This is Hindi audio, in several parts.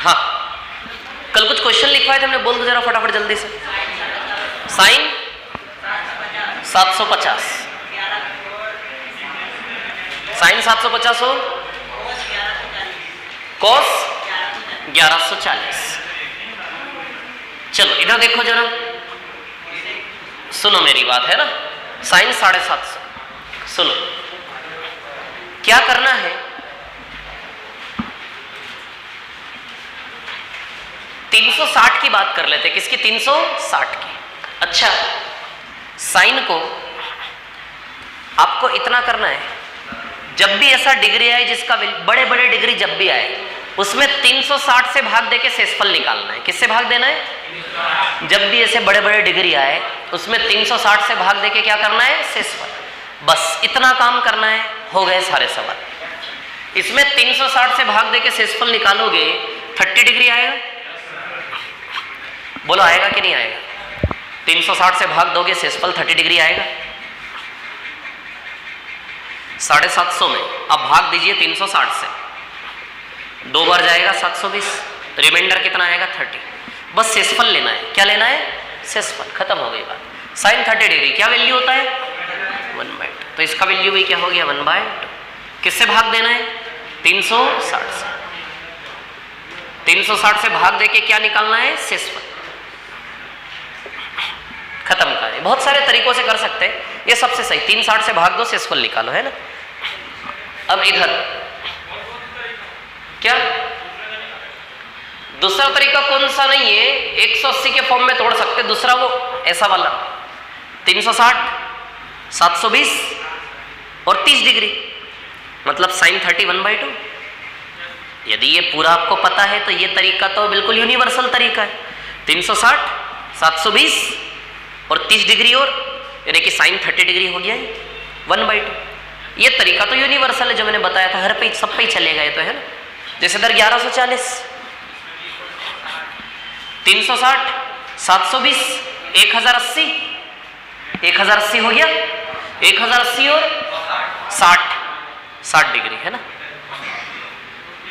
हाँ, कल कुछ क्वेश्चन लिखवाए थे हमने, बोल दो जरा फटाफट जल्दी से। साइन 750, साइन 750 हो, कॉस 1140। चलो इधर देखो जरा, सुनो मेरी बात है ना, साइन 750, सुनो क्या करना है। 360 की बात कर लेते, किसकी? 360 की। अच्छा, साइन को आपको इतना करना है, जब भी ऐसा डिग्री आए जिसका बड़े बड़े डिग्री जब भी आए उसमें 360 से भाग देके शेषफल निकालना है। किससे भाग देना है? जब भी ऐसे बड़े बड़े डिग्री आए उसमें 360 से भाग देके क्या करना है? शेषफल। बस इतना काम करना है, हो गए सारे सवाल। इसमें 360 से भाग देके शेषफल निकालोगे 30 डिग्री आएगा। बोलो आएगा कि नहीं आएगा? 360 से भाग दोगे शेषफल 30 डिग्री आएगा। 750 में अब भाग दीजिए 360 से, 2 बार जाएगा 720, रिमाइंडर कितना आएगा? 30। बस शेषफल लेना है। क्या लेना है? शेषफल। खत्म हो गई बात। साइन 30 डिग्री क्या वैल्यू होता है? 1/2। तो इसका वैल्यू भी क्या हो गया? 1/2। किससे भाग देना है? 360 से। 360 से भाग देके क्या निकालना है? शेषफल। खत्म करें। बहुत सारे तरीकों से कर सकते हैं, ये सबसे सही। 360 से भाग दो, शेषफल निकालो, है ना। अब इधर क्या दूसरा तरीका कौन सा नहीं है? 180 के फॉर्म में तोड़ सकते। दूसरा वो ऐसा वाला 360, 720 और 30 डिग्री, मतलब साइन 30 1/2। यदि ये पूरा आपको पता है तो ये तरीका तो बिल्कुल यूनिवर्सल तरीका है। 360, 720 और 30 डिग्री, और यानी कि साइन 30 डिग्री हो गया है 1/2। ये तरीका तो यूनिवर्सल है जो मैंने बताया था, हर पे सब पे ही चलेगा ये तो, है ना। जैसे इधर 1140, 360, 720, 1080, 1080 हो गया, 1080 और 60 डिग्री, है ना।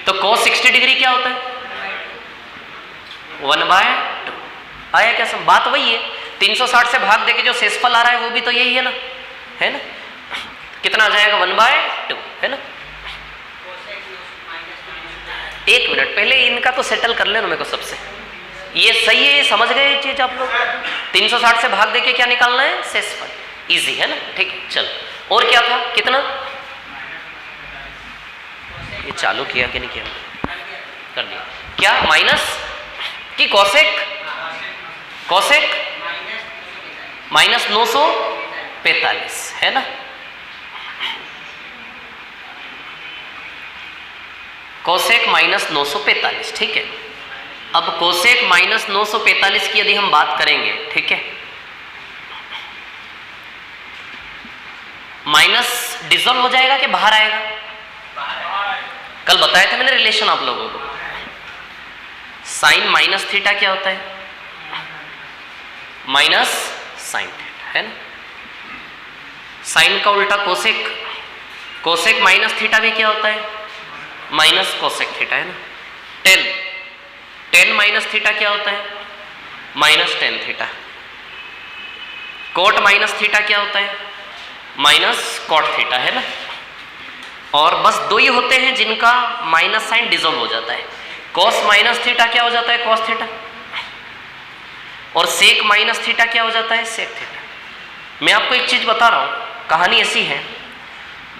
तो cos 60 डिग्री क्या होता है? 1/2। आया क्या सब? बात वही है। 360 से भाग देके जो शेषफल आ रहा है वो भी तो यही है ना, है ना। कितना आ जाएगा? 1/2, है ना। एक मिनट पहले इनका तो सेटल कर लेना मेरे को सबसे। ये सही है, समझ गए ये चीज आप लोग? 360 से भाग देके क्या निकालना है? शेषफल। इजी है ना, ठीक है। चलो और क्या था? कितना ये चालू किया कि नहीं किया? कर दिया। क्या माइनस की कोसेक? कोसेक -945, है ना। कोसेक -945, ठीक है। अब कोसेक -945 की यदि हम बात करेंगे, ठीक है, माइनस डिसॉल्व हो जाएगा कि बाहर आएगा? कल बताया था मैंने रिलेशन आप लोगों को। साइन माइनस थीटा क्या होता है? माइनस साइन थीटा, है ना। साइन का उल्टा कोसेक, कोसेक माइनस थीटा भी क्या होता है? माइनस कोसेक थीटा, है ना। टेन माइनस थीटा क्या होता है? Minus tan theta. Cot minus theta क्या होता है? माइनस कॉट थीटा, है ना। और बस दो ही होते हैं जिनका माइनस साइन डिसॉल्व हो जाता है। कॉस माइनस थीटा क्या हो जाता है? Cos theta. और सेक माइनस थीटा क्या हो जाता है? Sec theta. मैं आपको एक चीज बता रहा हूं, कहानी ऐसी है,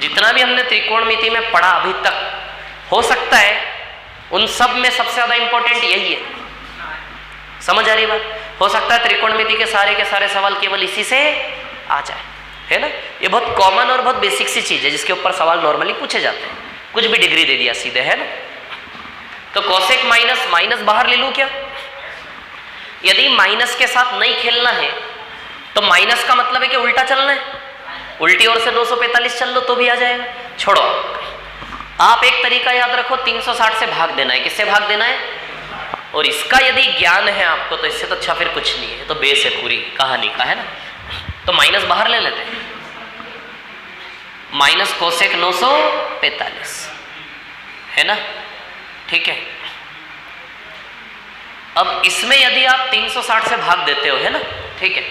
जितना भी हमने त्रिकोणमिति में पढ़ा अभी तक, हो सकता है उन सब में सबसे ज्यादा इंपॉर्टेंट यही है। समझ आ रही बात? हो सकता है त्रिकोणमिति के सारे सवाल केवल इसी से आ जाए, है ना। ये बहुत कॉमन और बहुत बेसिक सी चीज है जिसके ऊपर सवाल नॉर्मली पूछे जाते हैं। कुछ भी डिग्री दे दिया सीधे, है ना। तो कोसेक माइनस, माइनस बाहर ले लूं क्या? यदि माइनस के साथ नहीं खेलना है तो माइनस का मतलब है कि उल्टा चलना है, उल्टी ओर से 245 चल लो तो भी आ जाएगा। छोड़ो, आप एक तरीका याद रखो, 360 से भाग देना है। किससे भाग देना है? और इसका यदि ज्ञान है आपको तो इससे तो अच्छा फिर कुछ नहीं है, तो बेस है पूरी कहानी का, है ना। तो माइनस बाहर ले लेते हैं, माइनस कोसेक 945, है ना, ठीक है। अब इसमें यदि आप 360 से भाग देते हो, है ना, ठीक है,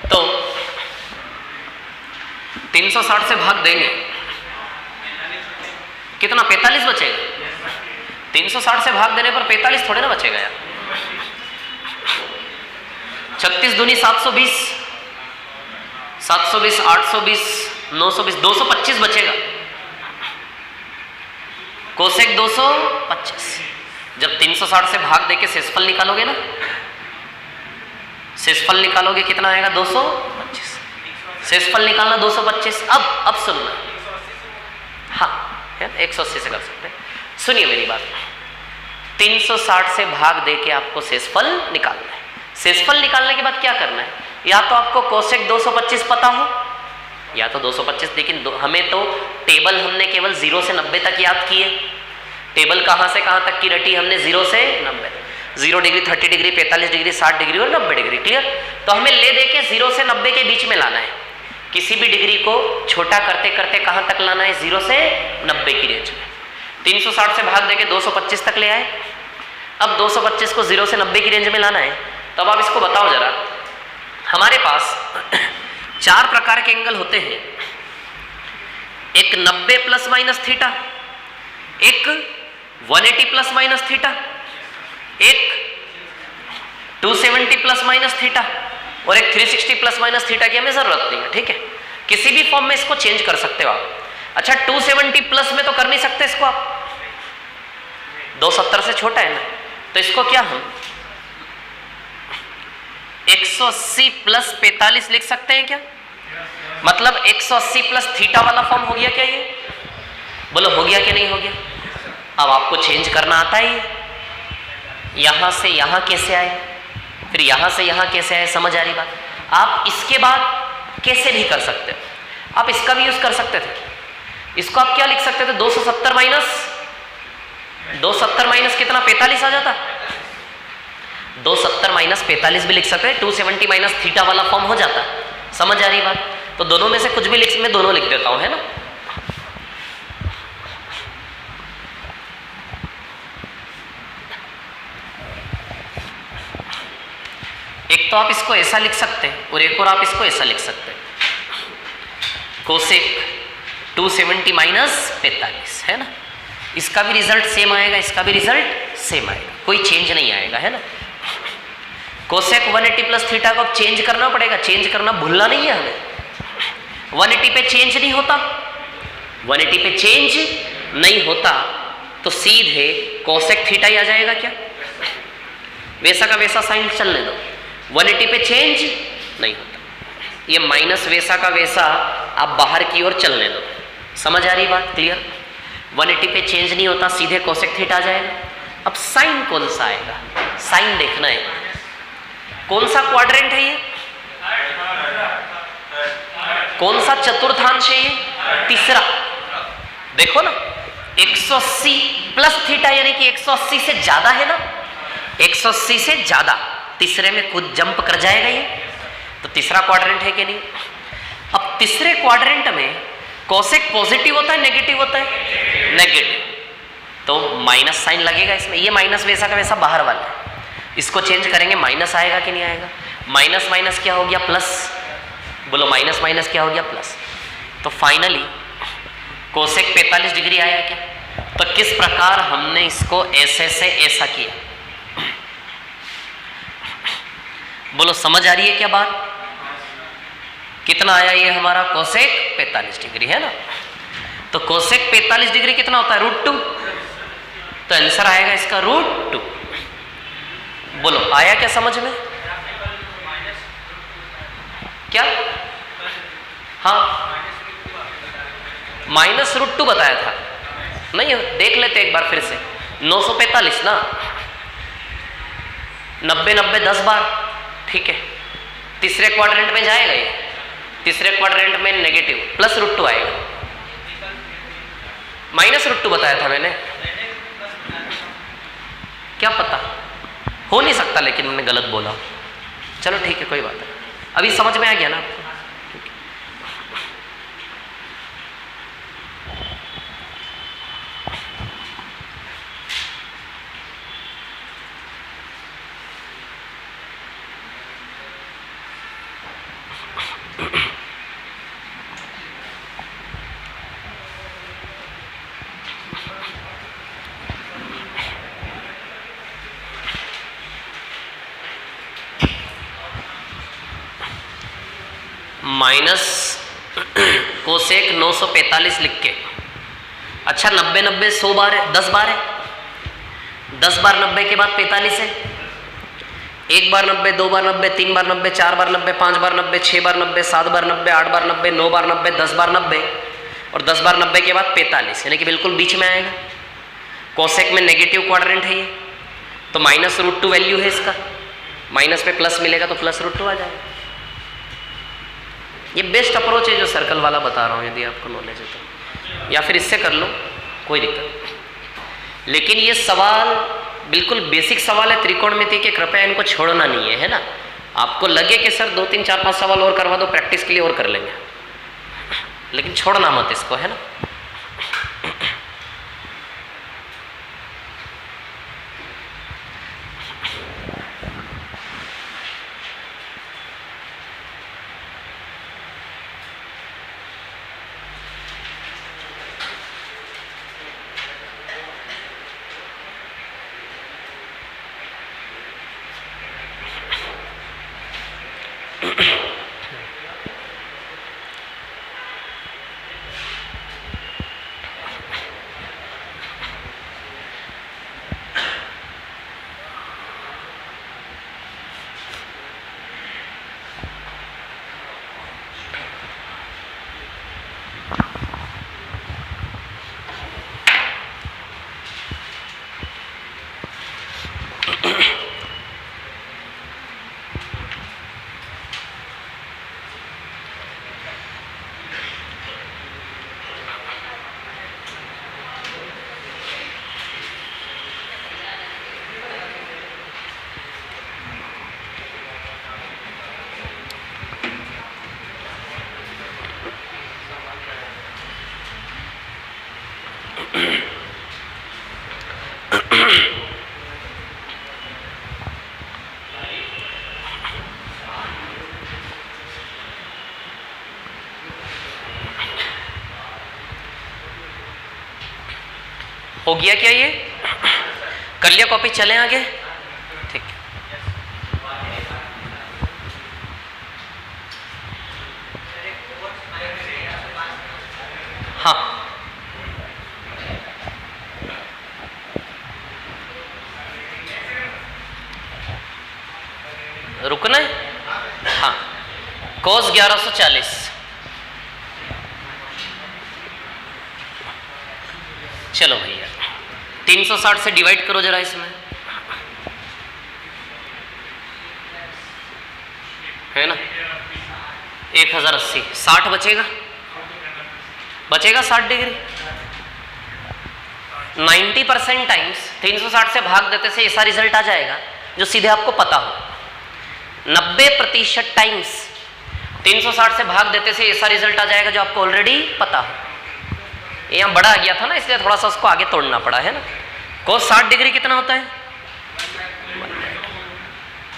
तो 360 से भाग देंगे कितना, 45 बचेगा। 360 से भाग देने पर 45 थोड़े ना बचेगा यार। 36 दूनी 720, 720, 820, 920, 225 बचेगा। कोसेक 225। जब 360 से भाग देके शेषफल निकालोगे ना, शेषफल निकालोगे कितना आएगा, 225। शेषफल निकालना 225। अब सुनना, हाँ 180 से कर सकते हैं। सुनिए मेरी बात, 360 से भाग देके आपको शेषफल निकालना है। शेषफल निकालने के बाद क्या करना है, या तो आपको कोसेक 225 पता हो या तो 225, लेकिन हमें तो टेबल हमने केवल 0 से 90 तक याद किए। टेबल कहाँ से कहाँ तक की रटी हमने, 0 से 90, 0 डिग्री, 30 डिग्री, 45 डिग्री, 60 डिग्री और 90 डिग्री। क्लियर। तो हमें ले दे के 0 से 90 के बीच में लाना है। किसी भी डिग्री को छोटा करते करते कहाँ तक लाना है, 0 से 90 की रेंज में। 360 से भाग देके 225 तक ले आए। अब 225 को 0 से 90 की रेंज में लाना है। तो अब आप इसको बताओ जरा, हमारे पास 4 प्रकार के एंगल होते हैं। एक 90 प्लस माइनस थीटा, एक 180 प्लस माइनस थीटा, एक 270 प्लस माइनस थीटा और एक 360 प्लस माइनस थीटा की हमें जरूरत नहीं है। ठीक है, किसी भी फॉर्म में इसको चेंज कर सकते हो आप। अच्छा 270 प्लस में तो कर नहीं सकते इसको आप, 270 से छोटा है ना, तो इसको क्या हम 180 प्लस 45 लिख सकते हैं क्या? मतलब 180 प्लस थीटा वाला फॉर्म हो गया क्या? ये बोलो हो गया कि नहीं हो गया? अब आपको चेंज करना आता है, यहां से यहां कैसे आए, फिर यहां से यहां कैसे आए, समझ आ रही बात? आप इसके बाद कैसे भी कर सकते हो, आप इसका भी यूज कर सकते थे। इसको आप क्या लिख सकते थे, 270 माइनस कितना, 45 आ जाता। 270 माइनस 45 भी लिख सकते हैं, 270 माइनस थीटा वाला फॉर्म हो जाता। समझ आ रही बात? तो दोनों में से कुछ भी लिख, मैं दोनों लिख देता हूं, है ना। एक तो आप इसको ऐसा लिख सकते हैं और एक और आप इसको ऐसा लिख सकते हैं, कोसेक 270 माइनस 45, है ना। इसका भी रिजल्ट सेम आएगा, इसका भी रिजल्ट सेम आएगा, कोई चेंज नहीं आएगा, है ना। कोसेक 180 प्लस थीटा को चेंज करना पड़ेगा, चेंज करना भूलना नहीं है हमें। 180 पे चेंज नहीं होता, 180 पे चेंज नहीं होता तो सीधे कोसेक थीटा ही आ जाएगा क्या? वैसा का वैसा साइन चलने दो, 180 पे चेंज नहीं होता, ये माइनस वैसा का वैसा आप बाहर की ओर चलने दो। समझ आ रही बात? क्लियर। 180 पे चेंज नहीं होता, सीधे कोसेक थीटा आ जाएगा। अब साइन कौन सा आएगा, साइन देखना है, कौन सा क्वाड्रेंट है ये, कौन सा चतुर्थांश है ये, तीसरा। देखो ना 180 प्लस थीटा यानी कि 180 से ज्यादा है ना, 180 से ज्यादा, तीसरे में कुछ जंप कर जाएगा ये, तो तीसरा क्वाड्रेंट है कि नहीं। अब तीसरे क्वाड्रेंट में कोसेक पॉजिटिव होता है नेगेटिव होता है, नेगेटिव, तो माइनस साइन लगेगा इसमें। ये माइनस वैसा का वैसा बाहर वाला है, इसको चेंज करेंगे, माइनस आएगा कि नहीं आएगा? माइनस माइनस क्या हो गया, प्लस। बोलो माइनस माइनस क्या हो गया, प्लस। तो फाइनली कोसेक 45 डिग्री आया क्या? तो किस प्रकार हमने इसको ऐसे से ऐसा किया, बोलो समझ आ रही है क्या बात? कितना आया ये हमारा कोसेक 45 डिग्री, है ना। तो कोसेक 45 डिग्री कितना होता है, √2, तो आंसर आएगा इसका √2। बोलो आया क्या समझ में? क्या? हाँ माइनस √2 बताया था, नहीं देख लेते एक बार फिर से। 945 ना, 90 90 10 बार, ठीक है। तीसरे क्वाड्रेंट में जाएगा ये, तीसरे क्वाड्रेंट में नेगेटिव, प्लस √2 आएगा। माइनस √2 बताया था मैंने, क्या पता हो नहीं सकता, लेकिन मैंने गलत बोला। चलो ठीक है कोई बात नहीं, अभी समझ में आ गया ना आपको? माइनस कोसेक 945 लिख के, अच्छा 90 90 100 बार है, 10 बार है, 10 बार 90 के बाद 45 है, 1 बार 90, 2 बार 90, 3 बार 90, 4 बार 90, 5 बार 90, 6 बार 90, 7 बार 90, 8 बार 90, 9 बार 90, 10 बार 90 और 10 बार 90 के बाद 45, यानी कि बिल्कुल बीच में आएगा। कोसेक में नेगेटिव क्वाड्रेंट है ये, तो -√2 वैल्यू है इसका, माइनस पे प्लस मिलेगा तो +√2 आ जाएगा। ये बेस्ट अप्रोच है जो सर्कल वाला बता रहा हूँ, यदि आपको नॉलेज है तो, या फिर इससे कर लो, कोई दिक्कत नहीं। लेकिन ये सवाल बिल्कुल बेसिक सवाल है त्रिकोणमिति के, कृपया इनको छोड़ना नहीं है, है ना। आपको लगे कि सर 2 3 4 5 सवाल और करवा दो, प्रैक्टिस के लिए और कर लेंगे, लेकिन छोड़ना मत इसको, है ना। हो गया क्या ये? कर लिया कॉपी, चलें आगे? ठीक। हाँ, रुकना है। हाँ, cos 1140, चलो भैया 360 से डिवाइड करो जरा इसमें, है ना। 1080, 60 बचेगा, 60 डिग्री। 90% टाइम्स 360 से भाग देते से ऐसा रिजल्ट आ जाएगा जो सीधे आपको पता हो। 90% टाइम्स 360 से भाग देते से ऐसा रिजल्ट आ जाएगा जो आपको ऑलरेडी पता हो। यहाँ बड़ा आ गया था ना, इसलिए थोड़ा सा उसको आगे तोड़ना पड़ा, है ना। cos 60 डिग्री कितना होता है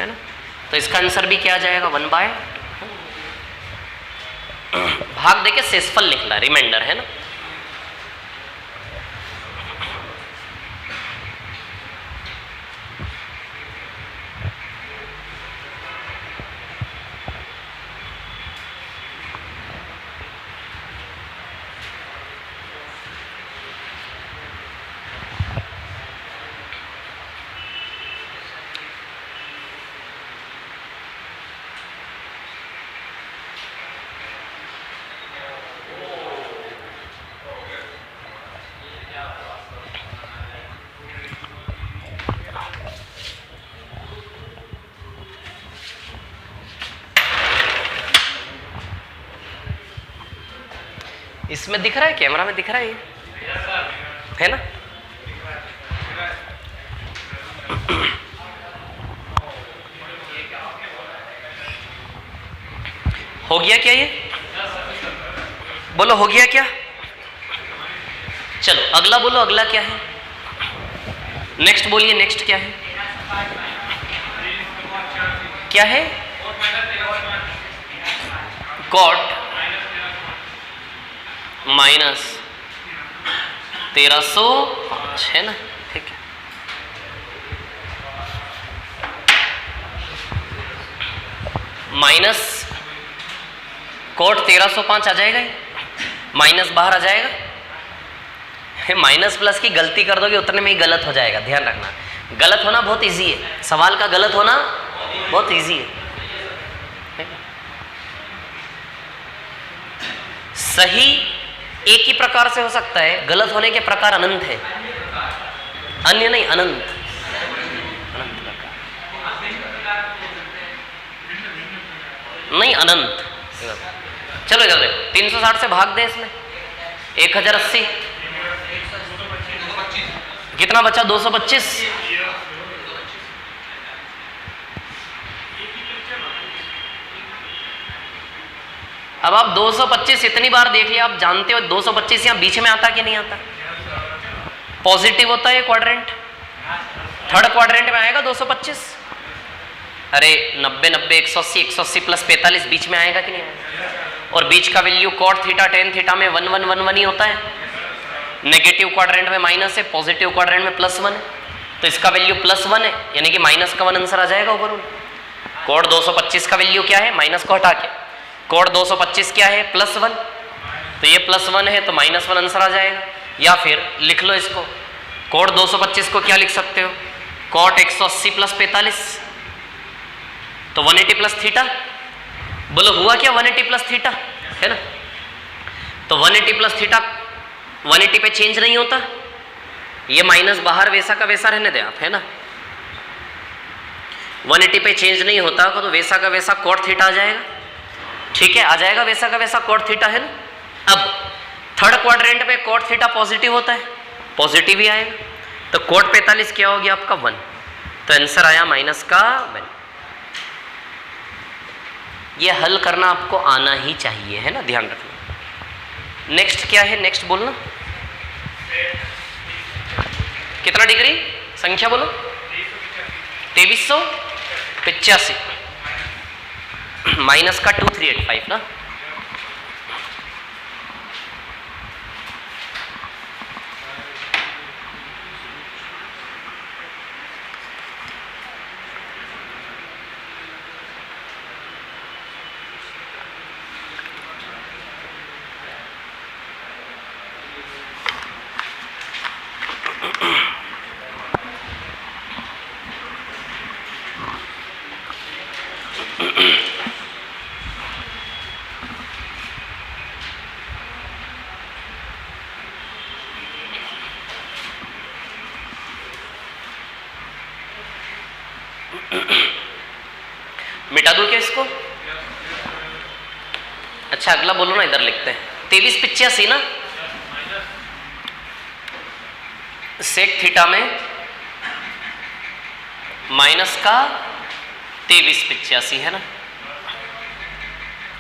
ना। तो इसका आंसर भी क्या आ जाएगा, 1/, भाग देके शेषफल निकला, रिमाइंडर, है ना। इसमें दिख रहा है, कैमरा में दिख रहा है, है ना। हो गया क्या ये? बोलो हो गया क्या? चलो अगला बोलो, अगला क्या है? नेक्स्ट बोलिए, नेक्स्ट क्या है? क्या है? कॉट -1305, है ना। ठीक है, माइनस कोट 1305 आ जाएगा, माइनस बाहर आ जाएगा। माइनस प्लस की गलती कर दोगे उतने में ही गलत हो जाएगा, ध्यान रखना। गलत होना बहुत इजी है, सवाल का गलत होना बहुत इजी है। सही एक ही प्रकार से हो सकता है, गलत होने के प्रकार अनंत है, अन्य नहीं, अनंत अनंत प्रकार नहीं, अनंत। चलो इधर देखो, 360 से भाग दें इसमें, 1080 कितना बचा, 225। अब आप 225 इतनी बार देख लिया, आप जानते हो 225 यहां बीच में आता कि नहीं आता, पॉजिटिव होता है क्वाड्रेंट, थर्ड क्वाड्रेंट में आएगा 225। अरे 90 90 180 180 प्लस 45 बीच में आएगा कि नहीं आएगा, और बीच का value cot theta tan theta में 1 1 1 1 ही होता है। नेगेटिव क्वाड्रेंट में माइनस है, पॉजिटिव क्वाड्रेंट में +1 है, तो इसका वैल्यू +1 है, यानी कि माइनस का 1 आंसर आ जाएगा ऊपर। कोड 225 का वैल्यू क्या है, माइनस को हटा के, कोड 225 क्या है, +1, तो ये +1 है तो -1 आंसर आ जाएगा। या फिर लिख लो इसको, कोड 225 को क्या लिख सकते हो, कॉट 180 प्लस 45, तो 180 प्लस थीटा, बोलो हुआ क्या 180 प्लस थीटा, है ना। तो 180 प्लस थीटा 180 पे चेंज नहीं होता, ये माइनस बाहर वैसा का वैसा रहने दे आप, है ना। 180 पे चेंज नहीं होता तो वैसा का वैसा कॉट थीटा आ जाएगा, ठीक है, आ जाएगा वैसा का वैसा कॉट थीटा, है ना। अब थर्ड क्वाड्रेंट में कॉट थीटा पॉजिटिव होता है, पॉजिटिव ही आएगा, तो कॉट 45 क्या हो गया आपका 1, तो आंसर आया -1। ये हल करना आपको आना ही चाहिए, है ना, ध्यान रखना। नेक्स्ट क्या है, नेक्स्ट बोलना, कितना डिग्री संख्या बोलो, 2385 माइनस का 2385 ना। मिटा दूं क्या इसको, अच्छा अगला बोलो ना, इधर लिखते हैं 2385 ना, सेक थीटा में माइनस का 2385 है ना,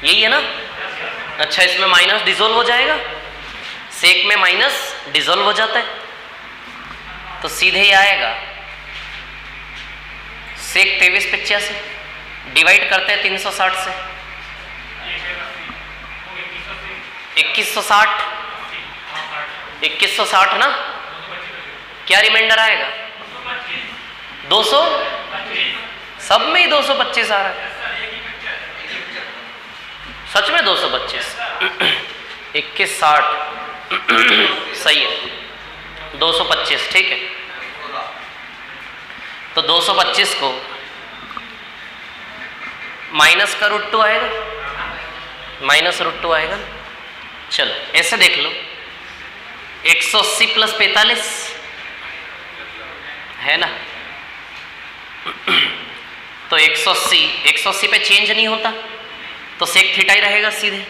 यही है ना। अच्छा इसमें माइनस डिसॉल्व हो जाएगा, सेक में माइनस डिसॉल्व हो जाता है, तो सीधे ही आएगा सेक 2385, डिवाइड करते हैं 360 से, 2160, 2160 ना, क्या रिमाइंडर आएगा 200, सब में ही 225 आ रहा है, सच में 225, 2160 सही है, 225 ठीक है। तो 225 को माइनस का √2 आएगा, माइनस √2 आएगा। चलो ऐसे देख लो, 180 प्लस 45 है ना, तो 180 पे चेंज नहीं होता, तो सेक थीटा ही रहेगा सीधे।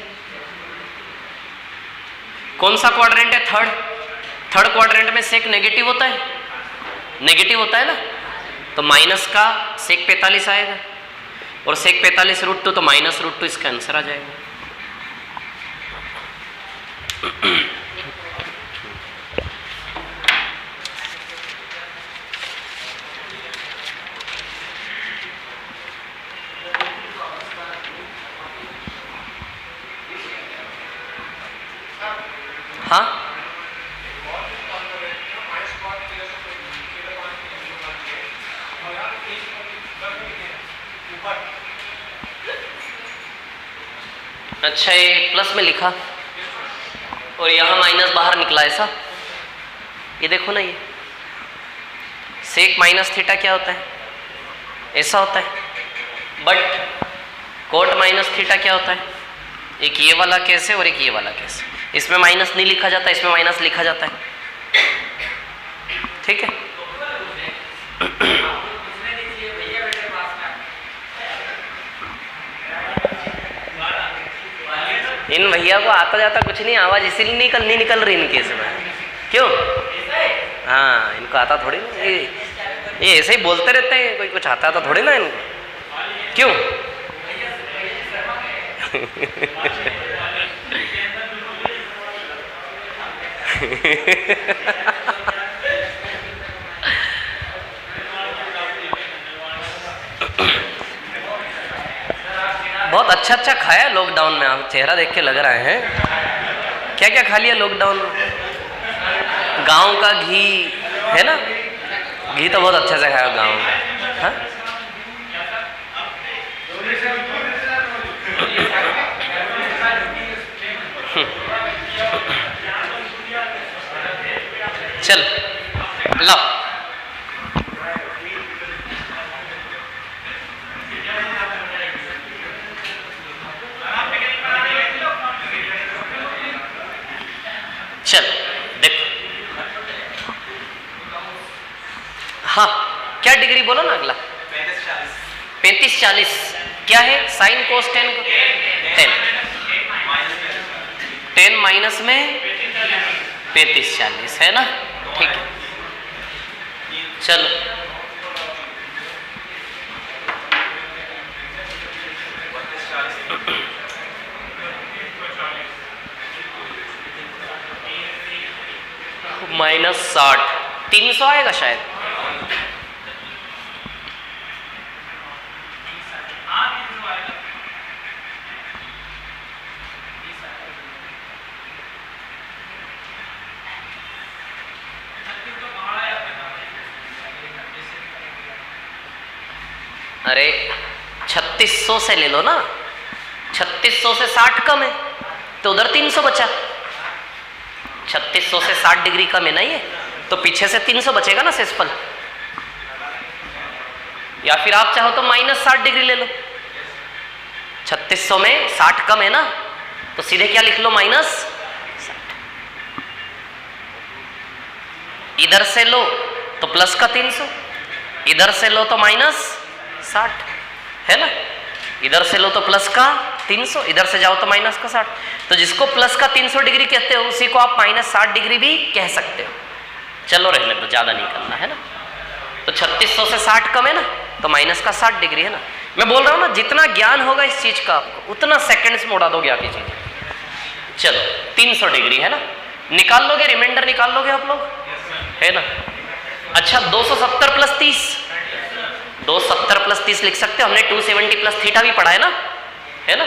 कौन सा क्वाड्रेंट है, थर्ड क्वाड्रेंट में सेक नेगेटिव होता है, नेगेटिव होता है ना, तो माइनस का सेक 45 आएगा, और सेक 45 √2, तो माइनस √2 इसका आंसर आ जाएगा। हाँ अच्छा, ये प्लस में लिखा और यहाँ माइनस बाहर निकला, ऐसा? ये देखो ना, ये सेक माइनस थीटा क्या होता है? ऐसा होता है। बट कोट माइनस थीटा क्या होता है? एक ये वाला केस है और एक ये वाला केस। इसमें माइनस नहीं लिखा जाता, इसमें माइनस लिखा जाता है। ठीक है। इन भैया को आता जाता कुछ नहीं, आवाज इसीलिए नहीं निकल रही इनके इसमें। क्यों? हाँ, इनको आता थोड़ी ना, ये ऐसे ही बोलते रहते हैं, कोई कुछ आता था थोड़ी ना इनको। क्यों? बहुत अच्छा अच्छा खाया लॉकडाउन में, आप चेहरा देख के लग रहे हैं। क्या क्या खा लिया लॉकडाउन में? गांव का घी है ना, घी तो बहुत अच्छे से खाया गांव में। हाँ? चल लो, चल देखो। हाँ, क्या डिग्री बोलो ना अगला? 35-40 क्या है? साइन कोस टेन को 10 माइनस में 35-40 है ना? ठीक है, चलो। -60 300 आएगा शायद। अरे 3600 से ले लो ना, 3600 से 60 कम है तो उधर 300 बचा। 3600 से 60 डिग्री कम है ना ये, तो पीछे से 300 बचेगा ना सेसफल। या फिर आप चाहो तो -60 डिग्री ले लो। 3600 में 60 कम है ना, तो सीधे क्या लिख लो? -60। इधर से लो तो प्लस का 300, इधर से लो तो -60 है ना, इधर से लो तो प्लस का 300, इधर से जाओ तो माइनस का 60। तो जिसको प्लस का 300 डिग्री कहते हो उसी को आप -60 डिग्री भी कह सकते हो। चलो रहने दो, ज़्यादा नहीं करना है ना। तो 3600 से 60 कम है ना, तो माइनस का 60 डिग्री है ना। मैं बोल रहा हूँ ना, जितना ज्ञान होगा इस चीज़ का आपको उतना सेकेंड्स में उड़ा दोगे आप ये चीज़ें। चलो 300 डिग्री है ना, निकाल लोगे, रिमाइंडर निकाल लोगे आप लोग, है ना। अच्छा 270 + 30, 270 + 30 लिख सकते हो। हमने 270 + थीटा भी पढ़ा है ना।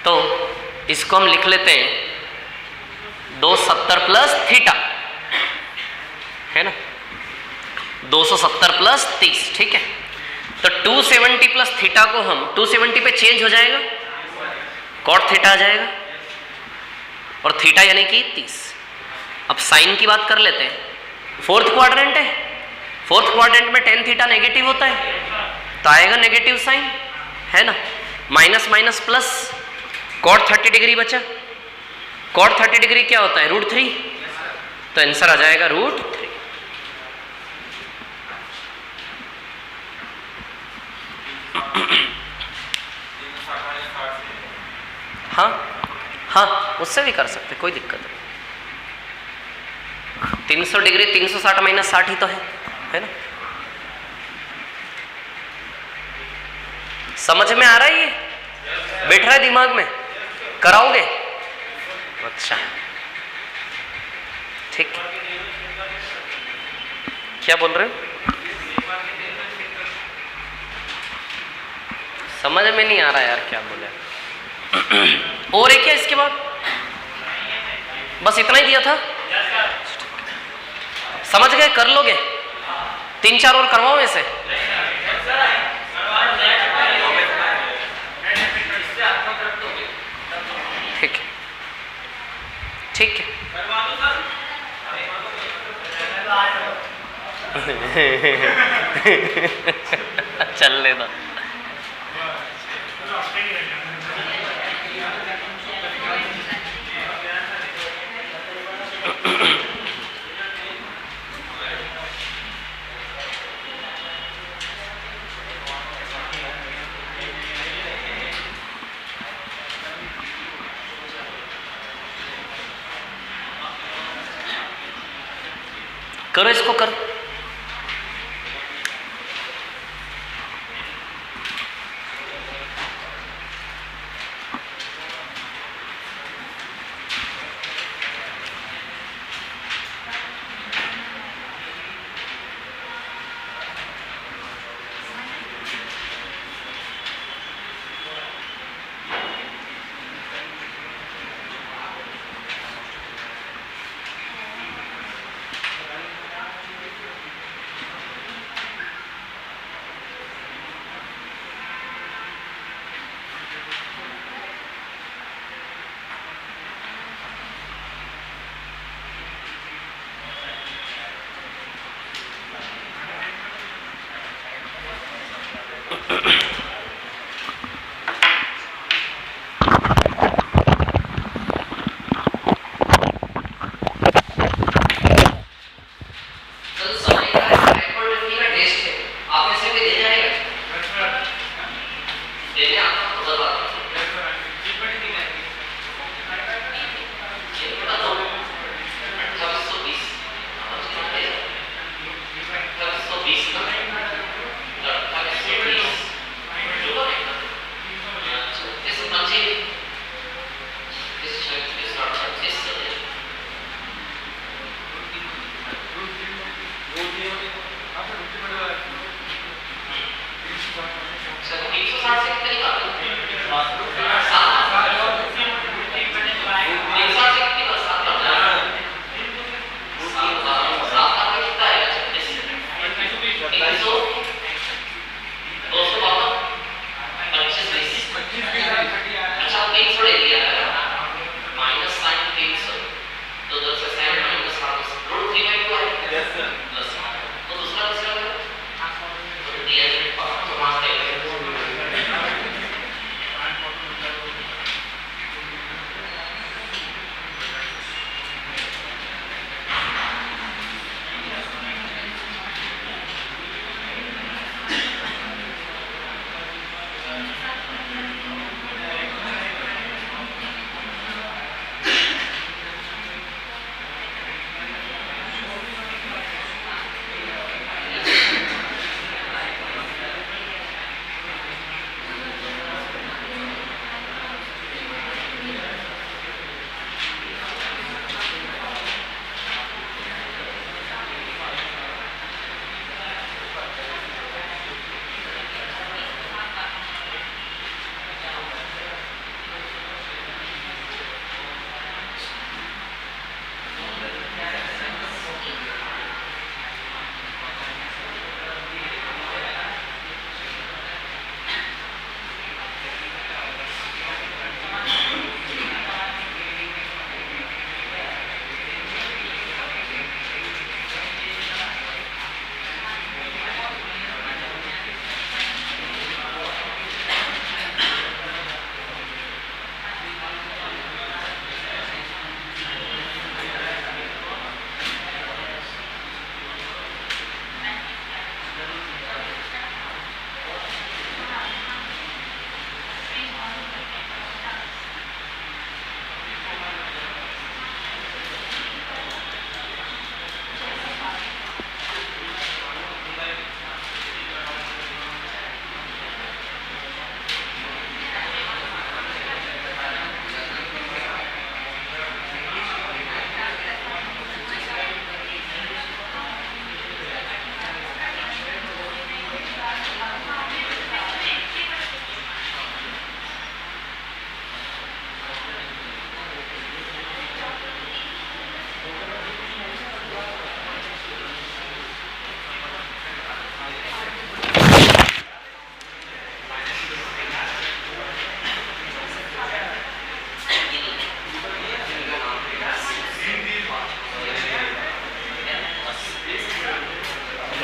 तो इसको हम लिख लेते हैं 270 + थीटा, है ना, 270 + 30, ठीक है। तो 270 + थीटा को हम 270 पे चेंज हो जाएगा, कॉट थीटा आ जाएगा, और थीटा यानी कि 30। अब साइन की बात कर लेते हैं। फोर्थ क्वाड्रेंट है, फोर्थ क्वाड्रेंट में tan थीटा नेगेटिव होता है, तो आएगा नेगेटिव साइन, है ना। Minus minus plus, cot 30 degree बचा। कॉट 30 डिग्री क्या होता है? √3, तो आंसर आ जाएगा √3। हाँ हाँ, उससे भी कर सकते, कोई दिक्कत नहीं। 300 डिग्री 360 - 60 ही तो है ना। समझ में आ रहा है? ये बैठ रहा है दिमाग में? कराओगे? अच्छा ठीक है। क्या बोल रहे हो? समझ में नहीं आ रहा यार क्या बोले। और एक क्या इसके बाद? बस इतना ही दिया था? समझ गए? कर लोगे? 3-4 और करवाओ ऐसे। चलने दो। करो इसको, करो।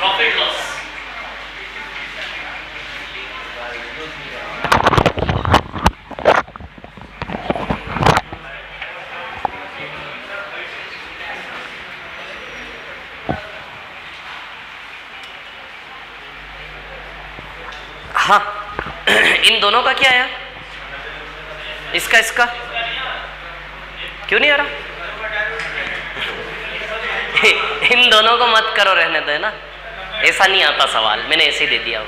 Profit loss. हाँ, इन दोनों का क्या आया? इसका इसका क्यों नहीं आ रहा? इन दोनों को मत करो, रहने दो, है ना, ऐसा नहीं आता सवाल, मैंने ऐसे ही दे दिया।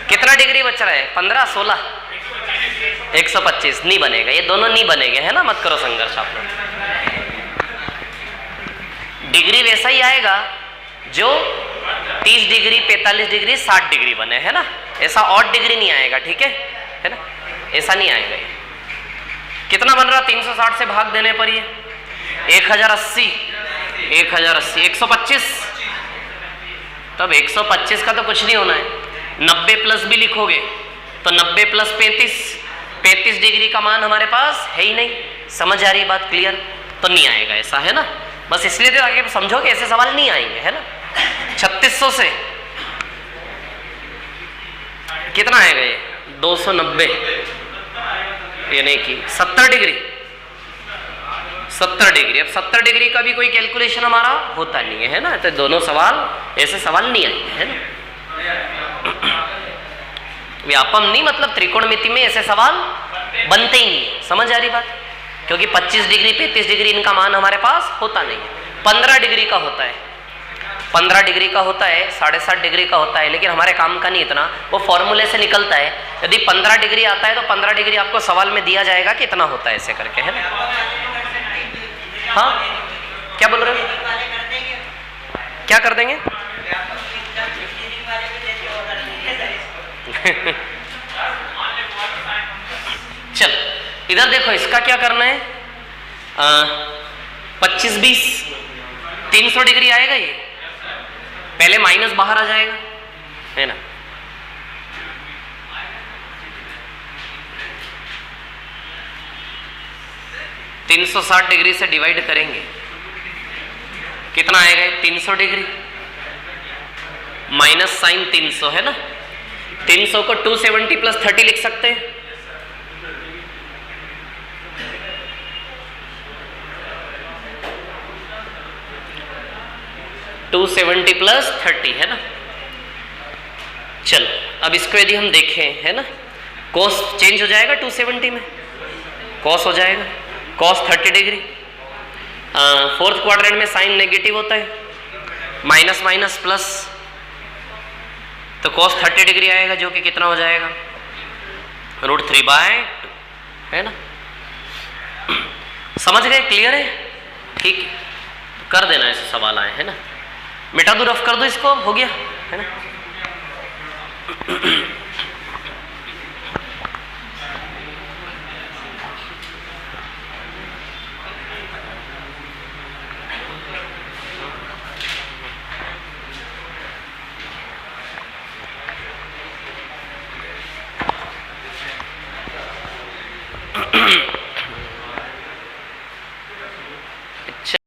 कितना डिग्री बच रहा है? 15, 16, 125 नहीं बनेगा, ये दोनों नहीं बनेंगे, है ना, मत करो संघर्ष आप लोग। डिग्री वैसा ही आएगा जो 30 डिग्री, 45 डिग्री, 60 डिग्री बने, है ना, ऐसा ऑड डिग्री नहीं आएगा, ठीक है ना, ऐसा नहीं आएगा। ये कितना बन रहा? 360 से भाग देने पर ये 1080, 125, तब 125 का तो कुछ नहीं होना है। 90 प्लस भी लिखोगे तो 90 प्लस 35 डिग्री का मान हमारे पास है ही नहीं। समझ आ रही बात? क्लियर? तो नहीं आएगा ऐसा, है ना, बस इसलिए तो आगे समझोगे, ऐसे सवाल नहीं आएंगे, है ना। 3600 से कितना आएगा ये? 290, यानी कि 70 डिग्री। 70 डिग्री, अब 70 डिग्री का भी कोई कैलकुलेशन हमारा होता नहीं है ना, तो दोनों सवाल ऐसे सवाल नहीं आएंगे, है ना। व्यापम नहीं मतलब त्रिकोणमिति में ऐसे सवाल बनते ही नहीं है। समझ आ रही बात? क्योंकि 25 डिग्री, 35 डिग्री इनका मान हमारे पास होता नहीं है। 15 डिग्री का होता है, 15 डिग्री का होता है, 7.5 डिग्री का होता है, लेकिन हमारे काम का नहीं इतना, वो फॉर्मूले से निकलता है। यदि 15 डिग्री आता है तो 15 डिग्री आपको सवाल में दिया जाएगा कि इतना होता है, ऐसे करके, है ना। हाँ, क्या बोल रहे हो? क्या कर देंगे? चल इधर देखो, इसका क्या करना है? 25, 20, 300 डिग्री आएगा ये, पहले माइनस बाहर आ जाएगा, है ना। तीन 360 डिग्री से डिवाइड करेंगे, कितना आएगा? 300 डिग्री माइनस साइन 300, है ना। 300 को 270 प्लस 30 लिख सकते हैं। +30 है ना। चलो अब इसको यदि हम देखें, है ना, कॉस चेंज हो जाएगा 270 में, कॉस हो जाएगा कॉस 30 डिग्री। फोर्थ क्वाड्रेंट में साइन नेगेटिव होता है, माइनस माइनस प्लस, तो कॉस 30 डिग्री आएगा, जो कि कितना हो जाएगा? √3/2, है ना। समझ गए? क्लियर है? ठीक है, तो कर देना, ऐसे सवाल आए, है ना। मिटा दो, रफ कर दो इसको, हो गया, है ना।